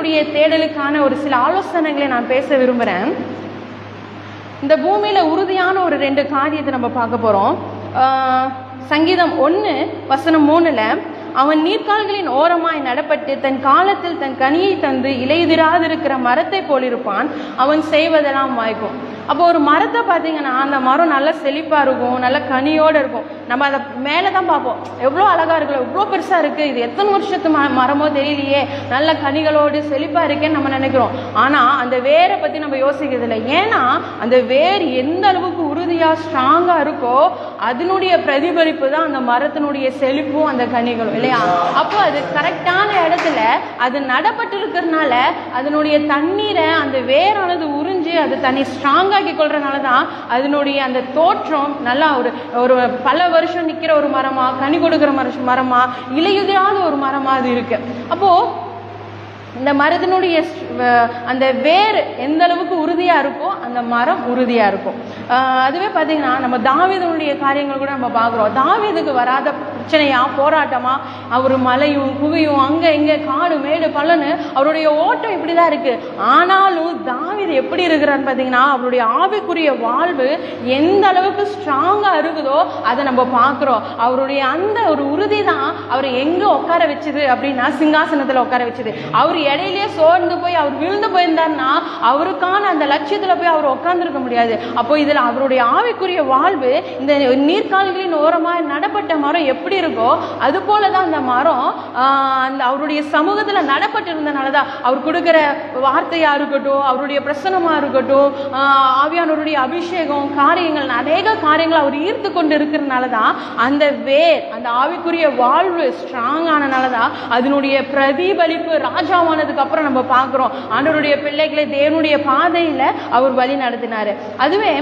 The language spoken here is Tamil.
தாவீதுடைய தேடலுக்கான ஒரு சில ஆலோசனைகளை நான் பேச விரும்புகிறேன். இந்த பூமியில் உறுதியான ஒரு 2 காரியத்தை நம்ம பார்க்க போகிறோம். சங்கீதம் 1:3 அவன் நீர்க்கால்களின் ஓரமாய் நடப்பட்டு தன் காலத்தில் தன் கனியை தந்து இலையுதிராதிருக்கிற மரத்தை போலிருப்பான், அவன் செய்வதெல்லாம் வாய்க்கும். அப்போ ஒரு மரத்தை பார்த்தீங்கன்னா அந்த மரம் நல்லா செழிப்பாக இருக்கும், நல்ல கனியோடு இருக்கும். நம்ம அதை மேலே தான் பார்ப்போம், எவ்வளோ அழகாக இருக்குல்ல, எவ்வளோ பெருசாக இருக்குது, இது எத்தனை வருஷத்து மரமோ தெரியலையே, நல்ல கனிகளோடு செழிப்பாக இருக்கேன்னு நம்ம நினைக்கிறோம். ஆனால் அந்த வேரை பற்றி நம்ம யோசிக்கிறது இல்லை. ஏன்னா அந்த வேர் எந்த அளவுக்கு உறுதியாக ஸ்ட்ராங்காக இருக்கோ அதனுடைய பிரதிபலிப்பு தான் அந்த மரத்தினுடைய செழிப்பும் அந்த கனிகளும் இல்லையா. அப்போ அது கரெக்டான இடத்துல அது நடப்பட்டு இருக்கிறதுனால அதனுடைய தண்ணீரை அந்த வேரானது உறிஞ்சு அது தண்ணி ஸ்ட்ராங்காக்கி கொள்றதுனால தான் அதனுடைய அந்த தோற்றம் நல்லா ஒரு பல வருஷம் நிற்கிற ஒரு மரமா, கனி கொடுக்குற மரமா, இலையுதிராத ஒரு மரமா அது இருக்கு. அப்போ இந்த மரத்தினுடைய அந்த வேர் எந்த அளவுக்கு உறுதியாக இருக்கோ அந்த மரம் உறுதியாக இருக்கும். அதுவே பார்த்தீங்கன்னா நம்ம தாவீதுடைய காரியங்கள் கூட நம்ம பார்க்குறோம். தாவீதுக்கு வராத பிரச்சனையா, போராட்டமா, அவர் மலையும் குவியும் அங்கே இங்கே காடு மேடு பள்ளன்னு அவருடைய ஓட்டம் இப்படி தான் இருக்குது. ஆனாலும் தாவீது எப்படி இருக்கிறான்னு பார்த்தீங்கன்னா அவருடைய ஆவிக்குரிய வாழ்வு எந்த அளவுக்கு ஸ்ட்ராங்காக இருக்குதோ அதை நம்ம பார்க்குறோம். அவருடைய அந்த ஒரு உறுதி தான் அவரை எங்கே உட்கார வச்சுது அப்படின்னா சிங்காசனத்தில் உட்கார வச்சுது. அவர் இடையிலே சோர்ந்து போய் அவர் விழுந்து போயிருந்தாருன்னா அவருக்கான அந்த லட்சியத்தில் போய் அவர் உட்கார்ந்துருக்க முடியாது. அப்போ இதில் அவருடைய ஆவிக்குரிய வாழ்வு இந்த நீர்க்கால்களின் ஓரமாக நடப்பட்ட மரம் எப்படி இருக்கோ அது போல தான் அந்த மரம் அந்த அவருடைய சமூகத்தில் நடப்பட்டு இருந்தனால தான் அவர் கொடுக்குற வார்த்தையாக இருக்கட்டும், அவருடைய பிரசனமாக இருக்கட்டும், ஆவியானவருடைய அபிஷேகம் காரியங்கள் அநேக காரியங்கள் அவர் ஈர்த்து கொண்டு இருக்கிறதுனால தான் அந்த வேர் அந்த ஆவிக்குரிய வாழ்வு ஸ்ட்ராங் ஆனனால தான் அதனுடைய பிரதிபலிப்பு ராஜாவானதுக்கு அப்புறம் நம்ம பார்க்குறோம். ஆண்டவருடைய பிள்ளைகளை தேவனுடைய பாதையில் அவர் வழி நடத்தினார். அதுவே